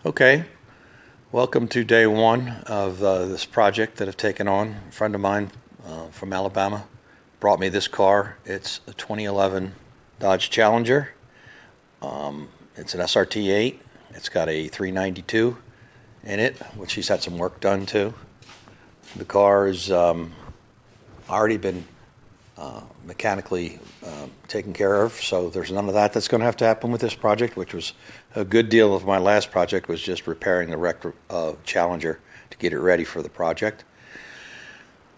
Okay, welcome to day one of this project that I've taken on. A friend of mine from Alabama brought me this car. It's a 2011 Dodge Challenger. It's an SRT8. It's got a 392 in it, which he's had some work done to. The car has already been mechanically taken care of, so there's none of that that's going to have to happen with this project, which was a good deal of my last project, was just repairing the wrecked Challenger to get it ready for the project.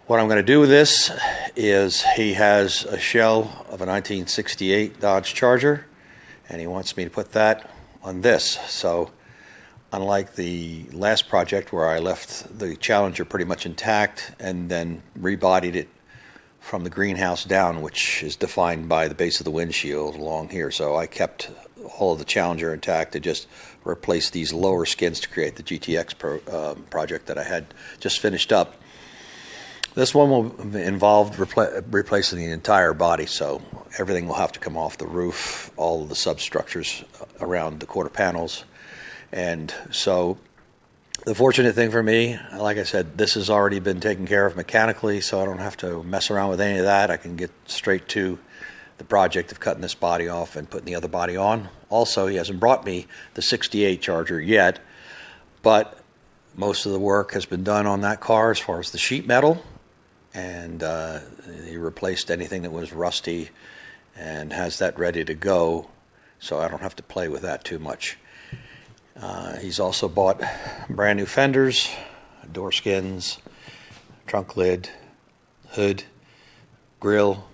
What I'm going to do with this is he has a shell of a 1968 Dodge Charger, and he wants me to put that on this. So unlike the last project where I left the Challenger pretty much intact and then rebodied it from the greenhouse down, which is defined by the base of the windshield along here. So I kept all of the Challenger intact and just replaced these lower skins to create the GTX project that I had just finished up. This one will involve replacing the entire body, so everything will have to come off the roof, all of the substructures around the quarter panels. And so the fortunate thing for me, like I said, this has already been taken care of mechanically, so I don't have to mess around with any of that. I can get straight to the project of cutting this body off and putting the other body on. Also, he hasn't brought me the 68 Charger yet, but most of the work has been done on that car as far as the sheet metal, and he replaced anything that was rusty and has that ready to go, so I don't have to play with that too much. He's also bought brand new fenders, door skins, trunk lid, hood, grill,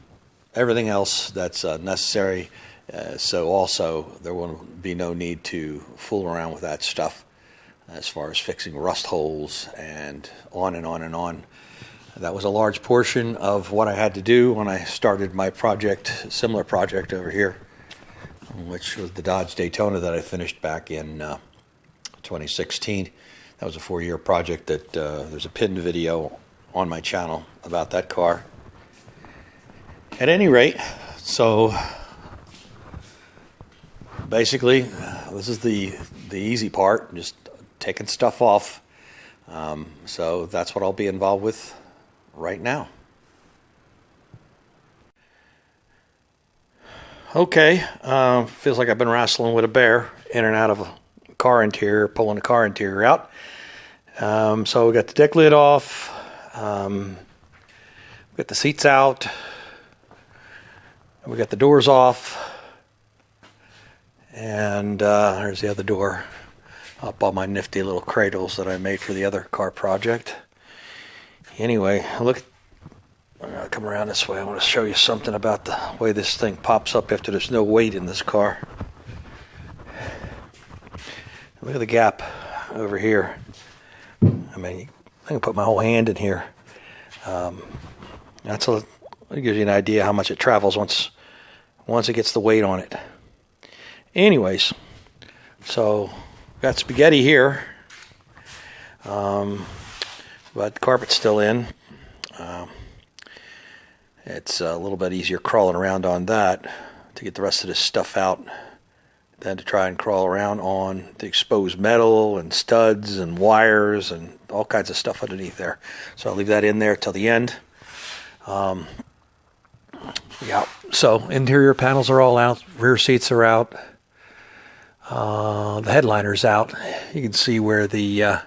everything else that's necessary. So also there will be no need to fool around with that stuff as far as fixing rust holes and on and on and on. That was a large portion of what I had to do when I started my project, similar project over here, which was the Dodge Daytona that I finished back in 2016. That was a 4-year project that there's a pinned video on my channel about that car. At any rate, so basically this is the easy part, just taking stuff off. So that's what I'll be involved with right now. Okay, feels like I've been wrestling with a bear in and out of a car interior, pulling the car interior out. So we got the deck lid off, we got the seats out, we got the doors off, and there's the other door up on my nifty little cradles that I made for the other car project. Anyway, look, I'm going to come around this way. I want to show you something about the way this thing pops up after there's no weight in this car. Look at the gap over here. I mean, I can put my whole hand in here. It gives you an idea how much it travels once it gets the weight on it. Anyways, so got spaghetti here, but the carpet's still in. It's a little bit easier crawling around on that to get the rest of this stuff out than to try and crawl around on the exposed metal and studs and wires and all kinds of stuff underneath there. So I'll leave that in there till the end. Yeah, so interior panels are all out, rear seats are out, the headliner's out. You can see where the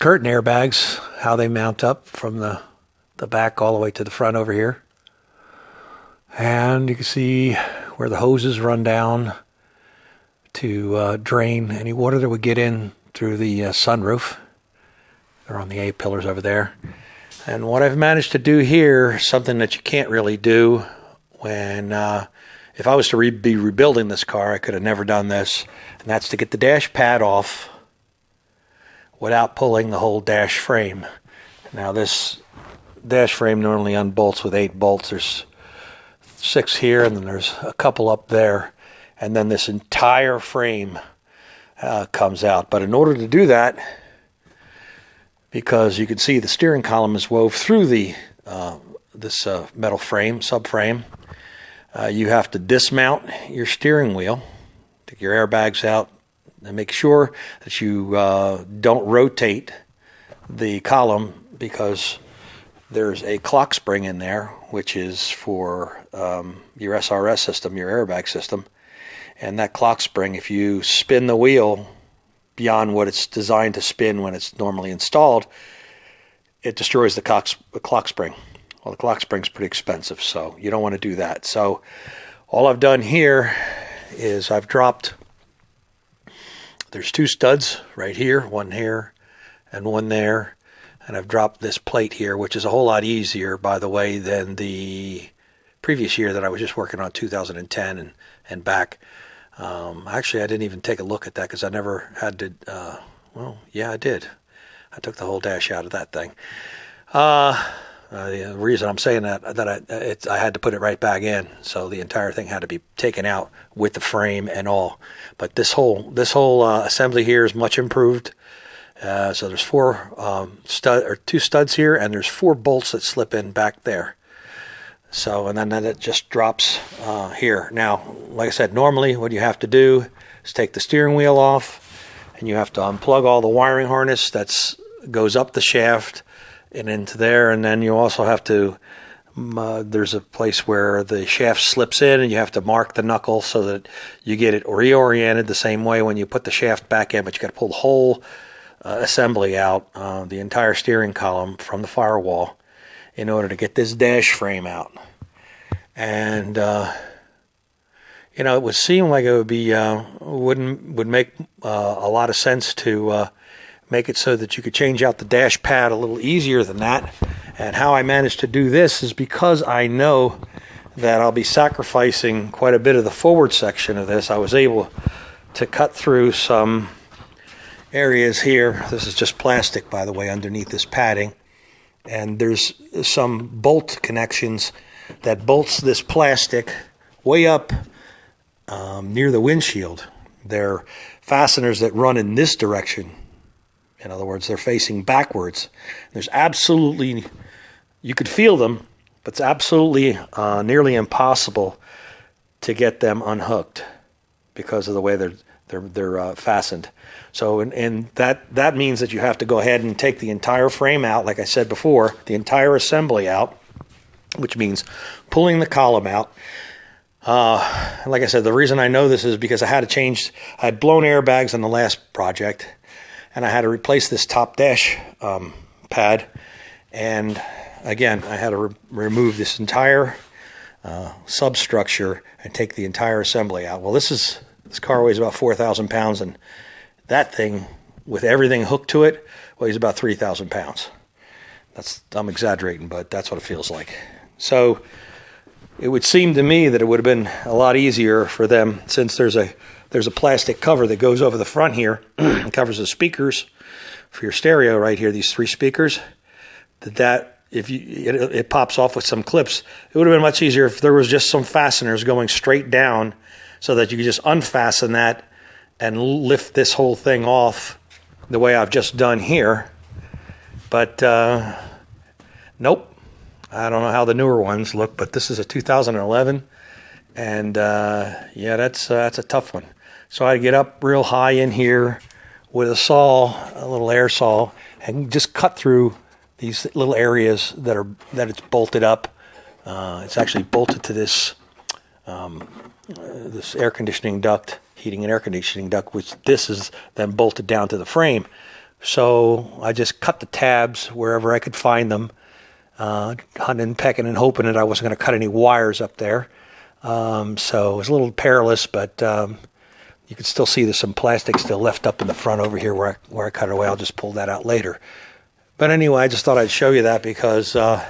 curtain airbags, how they mount up from the back all the way to the front over here. And you can see where the hoses run down to drain any water that would get in through the sunroof. They're on the A-pillars over there. And what I've managed to do here, something that you can't really do when, if I was to be rebuilding this car, I could have never done this, and that's to get the dash pad off without pulling the whole dash frame. Now this dash frame normally unbolts with 8 bolts. There's 6 here, and then there's a couple up there, and then this entire frame comes out. But in order to do that, because you can see the steering column is wove through the this metal frame, subframe, you have to dismount your steering wheel take your airbags out, and make sure that you don't rotate the column, because there's a clock spring in there, which is for your SRS system, your airbag system. And that clock spring, if you spin the wheel beyond what it's designed to spin when it's normally installed, it destroys the clock spring. Well, the clock spring's pretty expensive, so you don't want to do that. So all I've done here is I've dropped, there's 2 studs right here, one here and one there, and I've dropped this plate here, which is a whole lot easier, by the way, than the previous year that I was just working on, 2010 and back. Actually, I didn't even take a look at that because I never had to, well, yeah, I did. I took the whole dash out of that thing. The reason I'm saying that I had to put it right back in, so the entire thing had to be taken out with the frame and all. But this whole assembly here is much improved. So there's 2 studs here, and there's 4 bolts that slip in back there. So, and then it just drops here. Now, like I said, normally what you have to do is take the steering wheel off, and you have to unplug all the wiring harness that goes up the shaft and into there, and then you also have to, there's a place where the shaft slips in, and you have to mark the knuckle so that you get it reoriented the same way when you put the shaft back in, but you got to pull the whole assembly out, the entire steering column from the firewall, in order to get this dash frame out. And you know, it would seem like it would be would make a lot of sense to make it so that you could change out the dash pad a little easier than that. And how I managed to do this is because I know that I'll be sacrificing quite a bit of the forward section of this. I was able to cut through some areas here. This is just plastic, by the way, underneath this padding. And there's some bolt connections that bolts this plastic way up near the windshield. They're fasteners that run in this direction. In other words, they're facing backwards. There's absolutely, you could feel them, but it's absolutely nearly impossible to get them unhooked because of the way they're fastened. So, and that means that you have to go ahead and take the entire frame out, like I said before, the entire assembly out, which means pulling the column out. Like I said, the reason I know this is because I had blown airbags on the last project, and I had to replace this top dash pad. And again, I had to remove this entire substructure and take the entire assembly out. Well, this car weighs about 4,000 pounds, and that thing, with everything hooked to it, weighs about 3,000 pounds. I'm exaggerating, but that's what it feels like. So it would seem to me that it would have been a lot easier for them, since there's a plastic cover that goes over the front here and covers the speakers for your stereo right here, these 3 speakers, that if it pops off with some clips, it would have been much easier if there was just some fasteners going straight down so that you could just unfasten that and lift this whole thing off the way I've just done here. But nope. I don't know how the newer ones look, but this is a 2011, and yeah, that's a tough one. So I get up real high in here with a little air saw, and just cut through these little areas that it's bolted up. It's actually bolted to this air conditioning duct, heating and air conditioning duct, which this is then bolted down to the frame. So I just cut the tabs wherever I could find them, hunting, pecking, and hoping that I wasn't going to cut any wires up there. So it was a little perilous, but you can still see there's some plastic still left up in the front over here where I cut it away. I'll just pull that out later. But anyway, I just thought I'd show you that because, like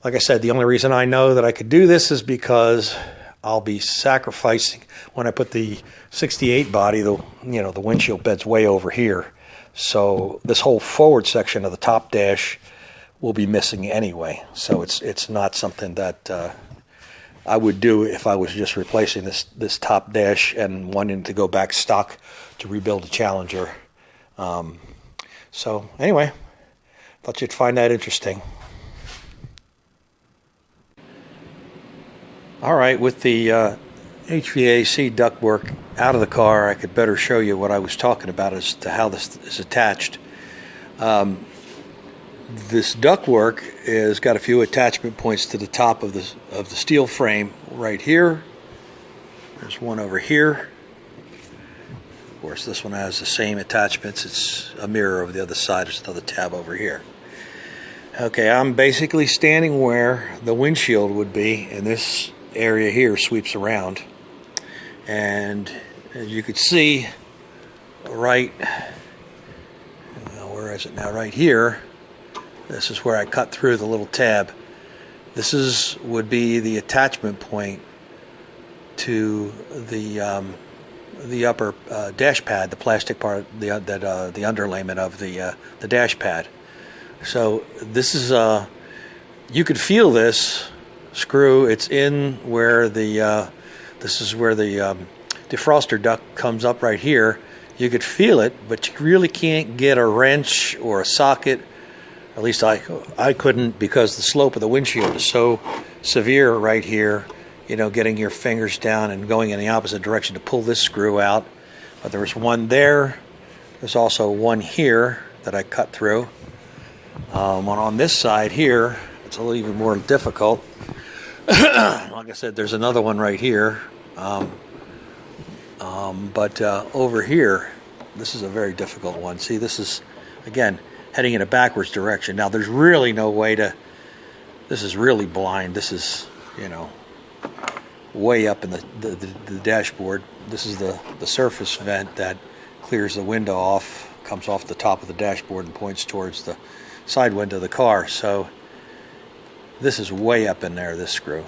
I said, the only reason I know that I could do this is because I'll be sacrificing, when I put the 68 body, the windshield bed's way over here. So this whole forward section of the top dash will be missing anyway. So it's not something that I would do if I was just replacing this top dash and wanting to go back stock to rebuild a Challenger. So anyway, thought you'd find that interesting. All right, with the HVAC ductwork out of the car, I could better show you what I was talking about as to how this is attached. This ductwork has got a few attachment points to the top of the steel frame right here. There's one over here. Of course, this one has the same attachments. It's a mirror of the other side. There's another tab over here. Okay, I'm basically standing where the windshield would be, and this area here sweeps around. And as you could see, right, where is it now? Right here, this is where I cut through the little tab. This would be the attachment point to the upper dash pad, the plastic part, the underlayment of the dash pad. So this is you could feel this screw. It's in where this is where the defroster duct comes up right here. You could feel it, but you really can't get a wrench or a socket. At least I couldn't, because the slope of the windshield is so severe right here. You know, getting your fingers down and going in the opposite direction to pull this screw out. But there was one there. There's also one here that I cut through. On this side here, it's a little even more difficult. Like I said, there's another one right here. But over here, this is a very difficult one. See, this is, again, heading in a backwards direction. Now, there's really no way to, this is really blind. This is, you know, way up in the dashboard. This is the surface vent that clears the window off, comes off the top of the dashboard and points towards the side window of the car. So this is way up in there, this screw.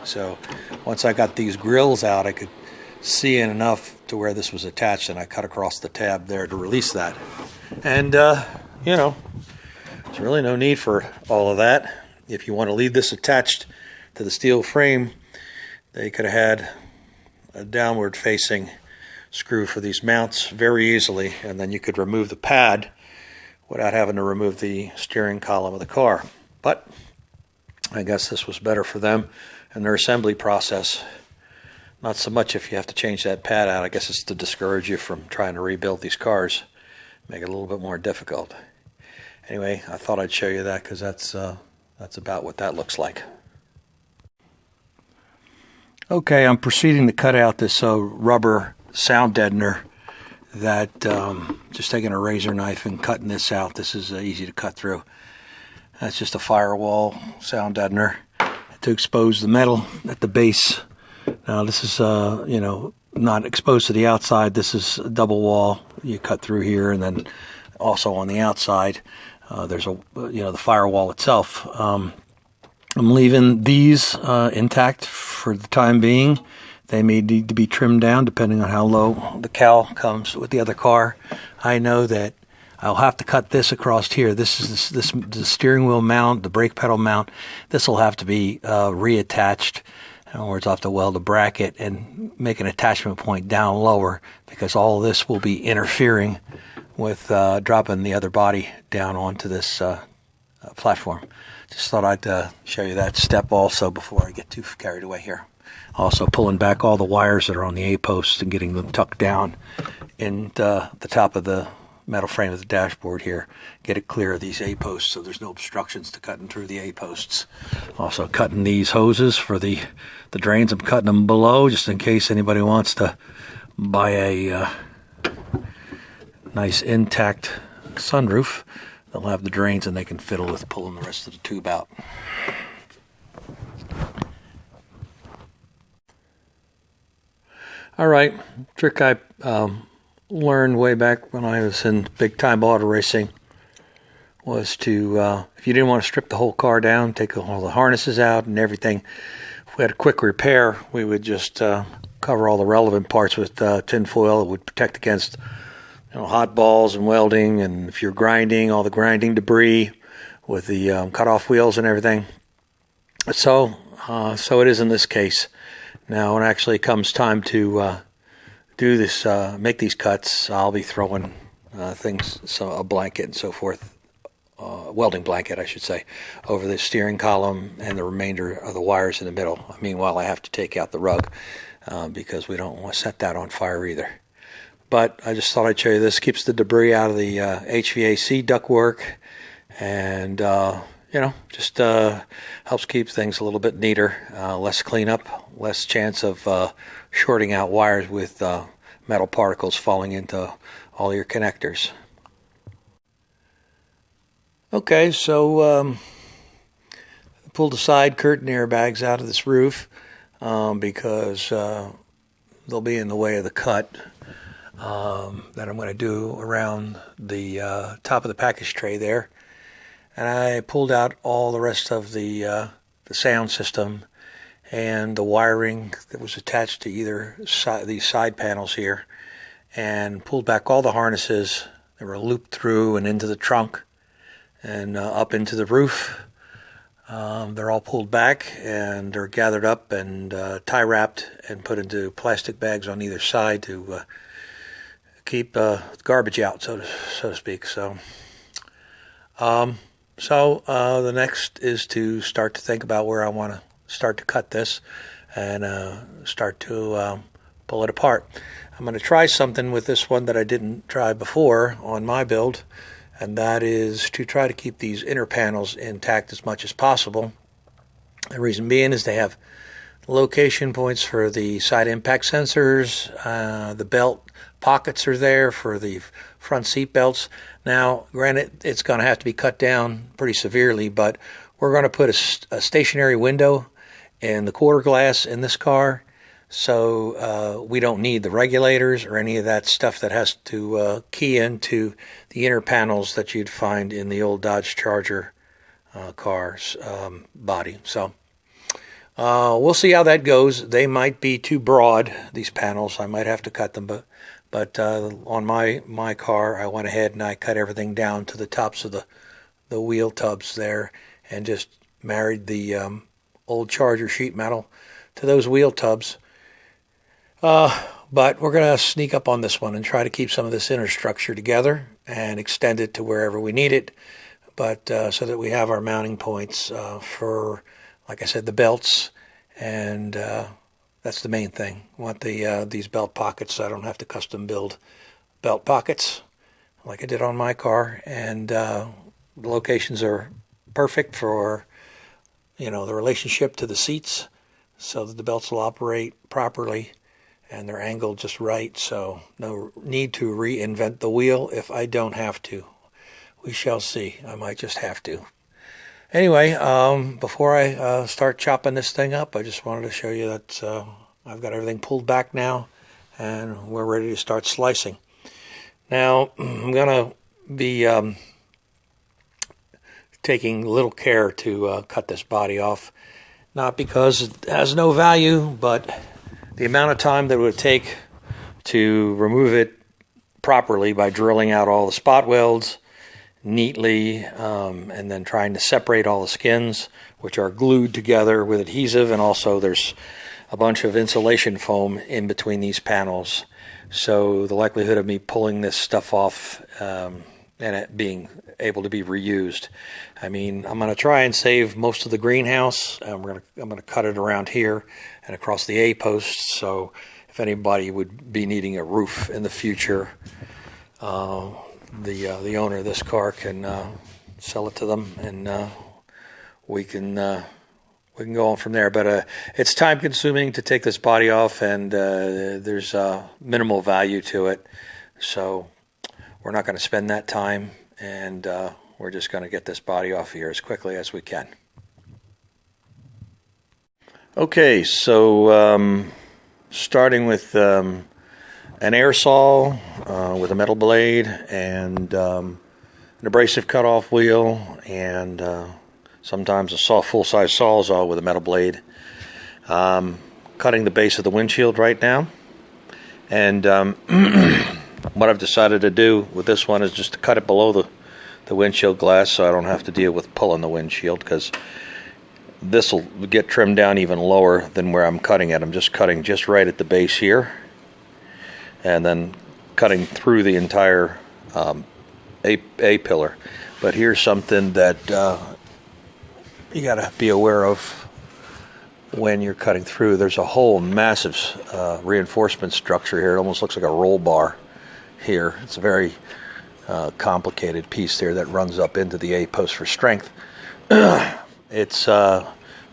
So once I got these grills out, I could see in enough to where this was attached, and I cut across the tab there to release that. And you know, there's really no need for all of that. If you want to leave this attached to the steel frame, they could have had a downward facing screw for these mounts very easily, and then you could remove the pad without having to remove the steering column of the car. But I guess this was better for them and their assembly process. Not so much if you have to change that pad out. I guess it's to discourage you from trying to rebuild these cars, make it a little bit more difficult. Anyway, I thought I'd show you that because that's about what that looks like. Okay, I'm proceeding to cut out this rubber sound deadener. That just taking a razor knife and cutting this out. This is easy to cut through. That's just a firewall sound deadener to expose the metal at the base. Now this is you know, not exposed to the outside. This is a double wall. You cut through here, and then also on the outside there's the firewall itself. I'm leaving these intact for the time being. They may need to be trimmed down depending on how low the cowl comes with the other car. I know that I'll have to cut this across here. This is the steering wheel mount, the brake pedal mount. This will have to be reattached. In other words, I'll have to weld a bracket and make an attachment point down lower, because all of this will be interfering with dropping the other body down onto this platform. Just thought I'd show you that step also before I get too carried away here. Also pulling back all the wires that are on the A-posts and getting them tucked down in the top of the metal frame of the dashboard here. Get it clear of these A-posts so there's no obstructions to cutting through the A-posts. Also cutting these hoses for the drains. I'm cutting them below just in case anybody wants to buy a nice intact sunroof. They'll have the drains and they can fiddle with pulling the rest of the tube out. All right, trick I learned way back when I was in big-time auto racing was to, if you didn't want to strip the whole car down, take all the harnesses out and everything, if we had a quick repair, we would just cover all the relevant parts with tin foil. It would protect against hot balls and welding, and if you're grinding, all the grinding debris with the cut-off wheels and everything. So it is in this case. Now, when it actually comes time to do this, make these cuts, I'll be throwing things, so a blanket and so forth, welding blanket, I should say, over the steering column and the remainder of the wires in the middle. Meanwhile, I have to take out the rug. because we don't want to set that on fire either. But I just thought I'd show you this. Keeps the debris out of the HVAC ductwork, and just helps keep things a little bit neater, less cleanup, less chance of shorting out wires with metal particles falling into all your connectors. Okay, so pulled the side curtain airbags out of this roof because they'll be in the way of the cut that I'm going to do around the top of the package tray there. And I pulled out all the rest of the sound system and the wiring that was attached to either side, these side panels here, and pulled back all the harnesses that were looped through and into the trunk and up into the roof. They're all pulled back and they're gathered up and tie wrapped and put into plastic bags on either side to keep garbage out, so to speak. So the next is to start to think about where I want to start to cut this and start to pull it apart. I'm going to try something with this one that I didn't try before on my build, and that is to try to keep these inner panels intact as much as possible. The reason being is they have location points for the side impact sensors. The belt pockets are there for the front seat belts. Now, granted, it's going to have to be cut down pretty severely, but we're going to put a stationary window in the quarter glass in this car, so we don't need the regulators or any of that stuff that has to key into the inner panels that you'd find in the old Dodge Charger car's body. So we'll see how that goes. They might be too broad, these panels. I might have to cut them, but on my car, I went ahead and I cut everything down to the tops of the wheel tubs there and just married the old Charger sheet metal to those wheel tubs. But we're going to sneak up on this one and try to keep some of this inner structure together and extend it to wherever we need it, but so that we have our mounting points for, like I said, the belts, and that's the main thing. I want these belt pockets so I don't have to custom build belt pockets like I did on my car, and the locations are perfect for the relationship to the seats so that the belts will operate properly and they're angled just right, so no need to reinvent the wheel if I don't have to. We shall see. I might just have to. Anyway, before I start chopping this thing up, I just wanted to show you that I've got everything pulled back now and we're ready to start slicing. Now, I'm going to be taking little care to cut this body off, not because it has no value, but the amount of time that it would take to remove it properly by drilling out all the spot welds neatly and then trying to separate all the skins, which are glued together with adhesive, and also there's a bunch of insulation foam in between these panels. So the likelihood of me pulling this stuff off and it being able to be reused. I mean, I'm going to try and save most of the greenhouse. I'm going to cut it around here and across the A-posts, so if anybody would be needing a roof in the future, the owner of this car can sell it to them, and we can go on from there. But it's time consuming to take this body off, and there's minimal value to it, so we're not going to spend that time, and we're just going to get this body off here as quickly as we can. Okay, so starting with an air saw with a metal blade and an abrasive cutoff wheel, and sometimes a full-size sawzall with a metal blade. Cutting the base of the windshield right now, and what I've decided to do with this one is just to cut it below the windshield glass, so I don't have to deal with pulling the windshield, because this will get trimmed down even lower than where I'm cutting it. I'm just cutting just right at the base here, and then cutting through the entire A-pillar. But here's something that you got to be aware of when you're cutting through. There's a whole massive reinforcement structure here. It almost looks like a roll bar here. It's a very complicated piece there that runs up into the A-post for strength. It's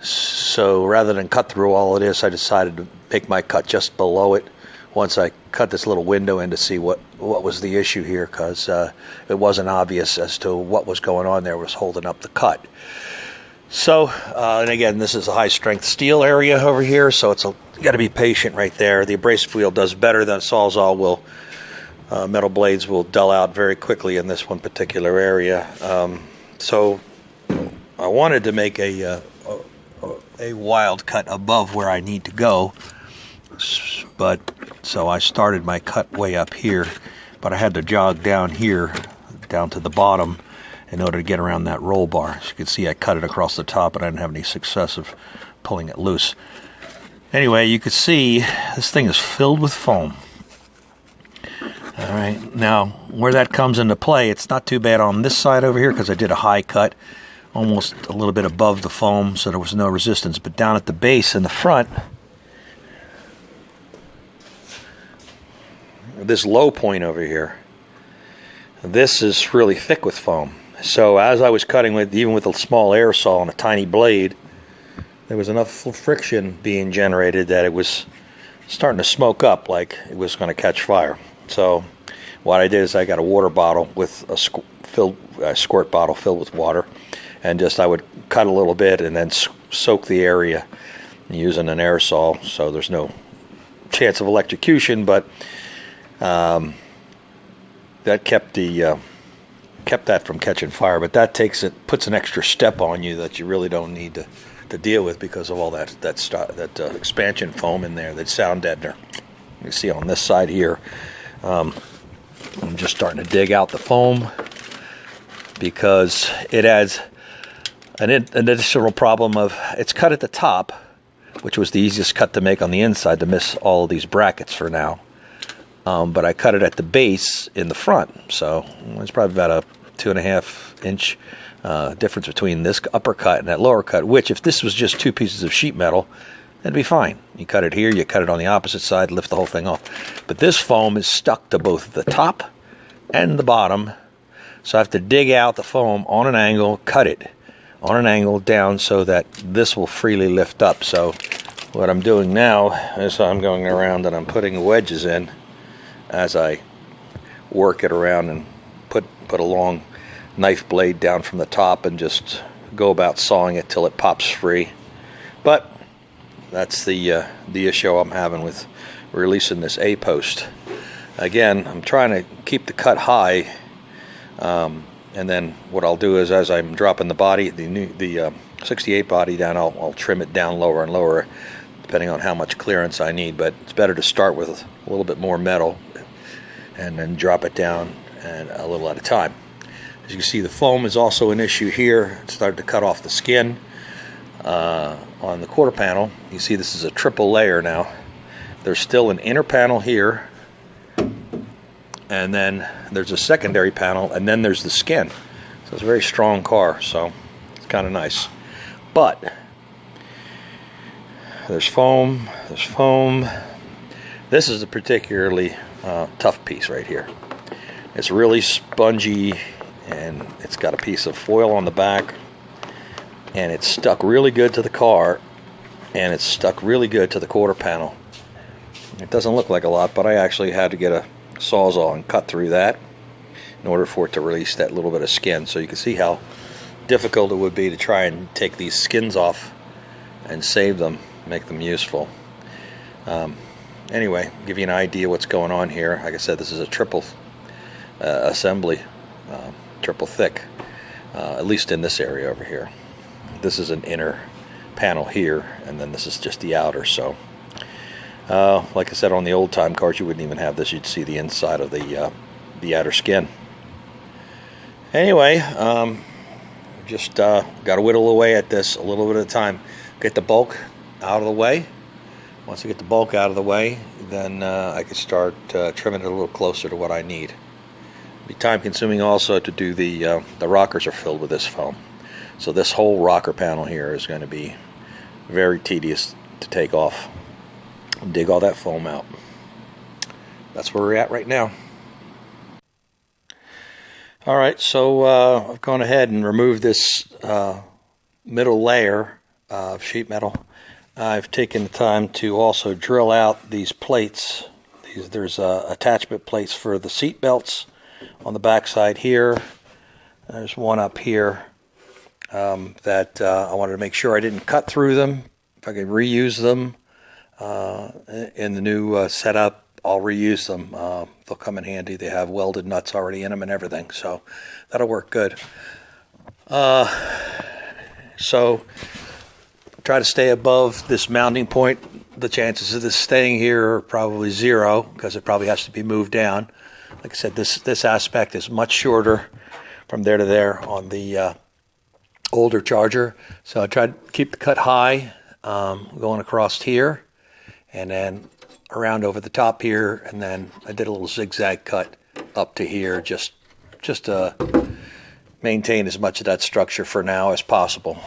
so rather than cut through all of this, I decided to make my cut just below it once I cut this little window in to see what was the issue here, because it wasn't obvious as to what was going on there was holding up the cut. So, and again, this is a high-strength steel area over here, so you got to be patient right there. The abrasive wheel does better than a Sawzall will. Metal blades will dull out very quickly in this one particular area. So I wanted to make a wild cut above where I need to go, but so I started my cut way up here, but I had to jog down here, down to the bottom, in order to get around that roll bar. As you can see, I cut it across the top, but I didn't have any success of pulling it loose. Anyway, you can see this thing is filled with foam. All right, now where that comes into play, it's not too bad on this side over here because I did a high cut, almost a little bit above the foam, so there was no resistance. But down at the base in the front, this low point over here, this is really thick with foam. So as I was cutting with, even with a small air saw and a tiny blade, there was enough friction being generated that it was starting to smoke up like it was going to catch fire. So what I did is I got a water bottle with a squirt bottle filled with water, and I would cut a little bit and then soak the area using an aerosol, so there's no chance of electrocution, but that kept that from catching fire. But that puts an extra step on you that you really don't need to deal with because of all that expansion foam in there, that sound deadener. You see on this side here, I'm just starting to dig out the foam because it adds an additional problem of it's cut at the top, which was the easiest cut to make on the inside to miss all of these brackets for now. But I cut it at the base in the front, so it's probably about a 2.5 inch difference between this upper cut and that lower cut, which if this was just two pieces of sheet metal, that'd be fine. You cut it here, you cut it on the opposite side, lift the whole thing off. But this foam is stuck to both the top and the bottom, so I have to dig out the foam on an angle, cut it on an angle down so that this will freely lift up. So what I'm doing now is I'm going around and I'm putting wedges in as I work it around and put a long knife blade down from the top and just go about sawing it till it pops free. But that's the issue I'm having with releasing this A-post. Again, I'm trying to keep the cut high, and then what I'll do is as I'm dropping the body, the 68 body down, I'll trim it down lower and lower depending on how much clearance I need. But it's better to start with a little bit more metal and then drop it down and a little at a time. As you can see, the foam is also an issue here. It started to cut off the skin on the quarter panel. You see this is a triple layer now. There's still an inner panel here, and then there's a secondary panel, and then there's the skin. So it's a very strong car, so it's kind of nice. But there's foam, This is a particularly tough piece right here. It's really spongy, and it's got a piece of foil on the back, and it's stuck really good to the car, and it's stuck really good to the quarter panel. It doesn't look like a lot, but I actually had to get a Sawzall and cut through that in order for it to release that little bit of skin. So you can see how difficult it would be to try and take these skins off and save them, make them useful. Anyway, give you an idea what's going on here. Like I said, this is a triple assembly, triple thick, at least in this area over here. This is an inner panel here, and then this is just the outer. So like I said, on the old time cars you wouldn't even have this. You'd see the inside of the outer skin. Anyway, just got to whittle away at this a little bit at a time. Get the bulk out of the way. Once I get the bulk out of the way, then I can start trimming it a little closer to what I need. It'll be time consuming also to do the rockers are filled with this foam. So this whole rocker panel here is going to be very tedious to take off and dig all that foam out. That's where we're at right now. All right, so I've gone ahead and removed this middle layer of sheet metal. I've taken the time to also drill out these plates. There's attachment plates for the seat belts on the back side here. There's one up here that I wanted to make sure I didn't cut through them. If I could reuse them in the new setup, I'll reuse them. They'll come in handy. They have welded nuts already in them and everything, so that'll work good. So try to stay above this mounting point. The chances of this staying here are probably 0 because it probably has to be moved down. Like I said, this aspect is much shorter from there to there on the older Charger. So I tried to keep the cut high, going across here, and then around over the top here, and then I did a little zigzag cut up to here just to maintain as much of that structure for now as possible.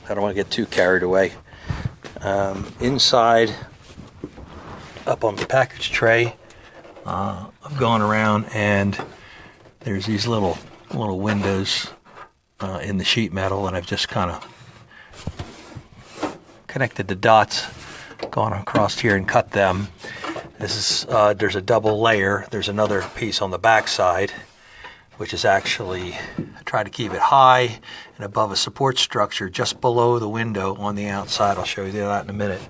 I don't want to get too carried away. Inside, up on the package tray, I've gone around and there's these little windows in the sheet metal, and I've just kind of connected the dots, gone across here and cut them. This is there's a double layer. There's another piece on the back side, which is actually, I try to keep it high and above a support structure just below the window on the outside. I'll show you that in a minute.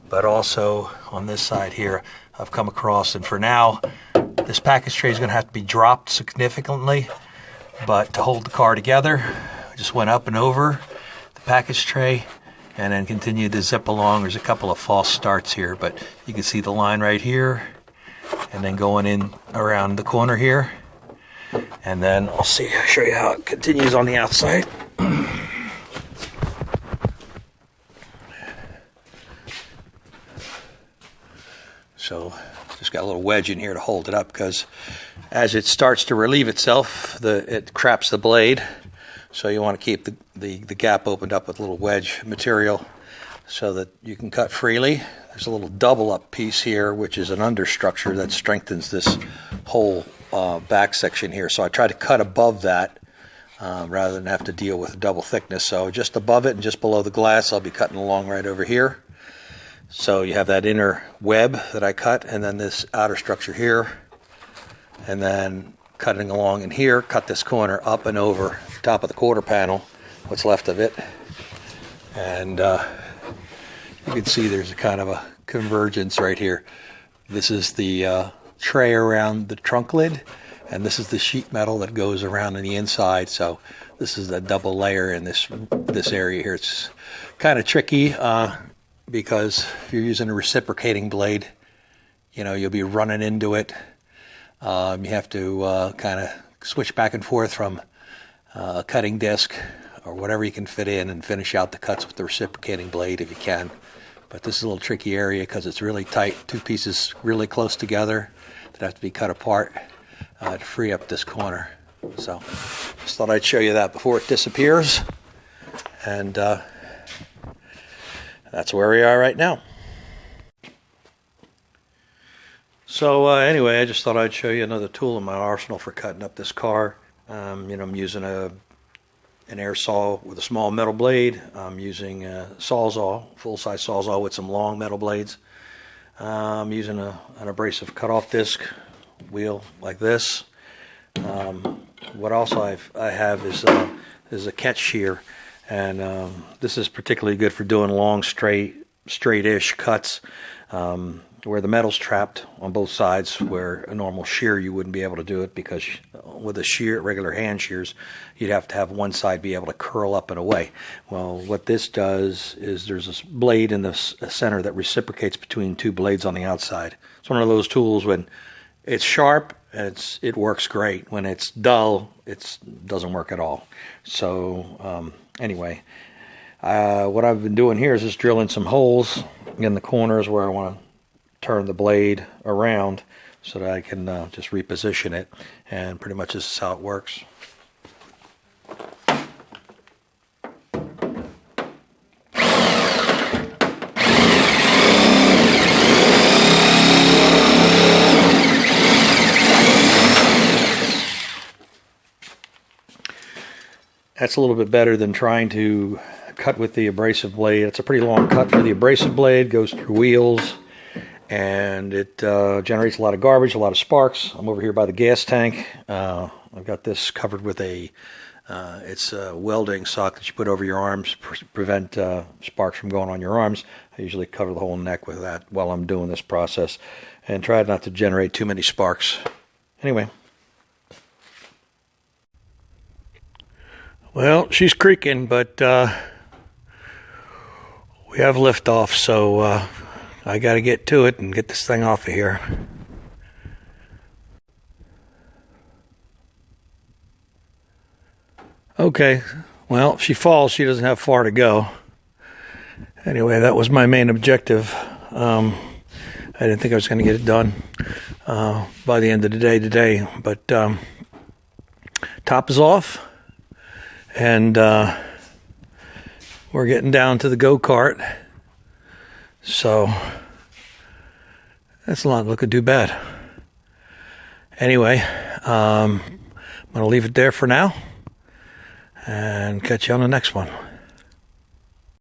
But also on this side here, I've come across, and for now, this package tray is going to have to be dropped significantly. But to hold the car together, I just went up and over the package tray and then continued to zip along. There's a couple of false starts here, but you can see the line right here, and then going in around the corner here. And then I'll show you how it continues on the outside. So just got a little wedge in here to hold it up, because as it starts to relieve itself, it craps the blade. So you want to keep the gap opened up with a little wedge material so that you can cut freely. There's a little double up piece here, which is an understructure that strengthens this whole back section here. So I try to cut above that rather than have to deal with double thickness. So just above it and just below the glass, I'll be cutting along right over here. So you have that inner web that I cut, and then this outer structure here, and then cutting along in here, cut this corner up and over the top of the quarter panel, what's left of it. And you can see there's a kind of a convergence right here. This is the tray around the trunk lid, and this is the sheet metal that goes around on the inside. So this is a double layer in this area here. It's kind of tricky because if you're using a reciprocating blade, you'll be running into it. You have to kind of switch back and forth from a cutting disc or whatever you can fit in and finish out the cuts with the reciprocating blade if you can. But this is a little tricky area because it's really tight, two pieces really close together that have to be cut apart to free up this corner. So just thought I'd show you that before it disappears. And that's where we are right now. So anyway, I just thought I'd show you another tool in my arsenal for cutting up this car. I'm using an air saw with a small metal blade. I'm using a Sawzall, full-size Sawzall with some long metal blades. I'm using an abrasive cutoff disc wheel like this. What also I have is a catch shear, and this is particularly good for doing long, straight-ish cuts. Where the metal's trapped on both sides, where a normal shear you wouldn't be able to do it, because with a shear, regular hand shears, you'd have to have one side be able to curl up and away. Well, what this does is there's a blade in the center that reciprocates between two blades on the outside. It's one of those tools when it's sharp, it works great. When it's dull, it doesn't work at all. So anyway, what I've been doing here is just drilling some holes in the corners where I want to turn the blade around so that I can just reposition it, and pretty much this is how it works. That's a little bit better than trying to cut with the abrasive blade. It's a pretty long cut for the abrasive blade, goes through wheels, and it generates a lot of garbage, a lot of sparks. I'm over here by the gas tank. I've got this covered with it's a welding sock that you put over your arms to prevent sparks from going on your arms. I usually cover the whole neck with that while I'm doing this process and try not to generate too many sparks. Anyway. Well, she's creaking, but we have liftoff, so I got to get to it and get this thing off of here. Okay, well, if she falls, she doesn't have far to go. Anyway, that was my main objective. I didn't think I was going to get it done by the end of the day today, but top is off. And we're getting down to the go-kart, so that's not looking too bad. Anyway, I'm going to leave it there for now and catch you on the next one.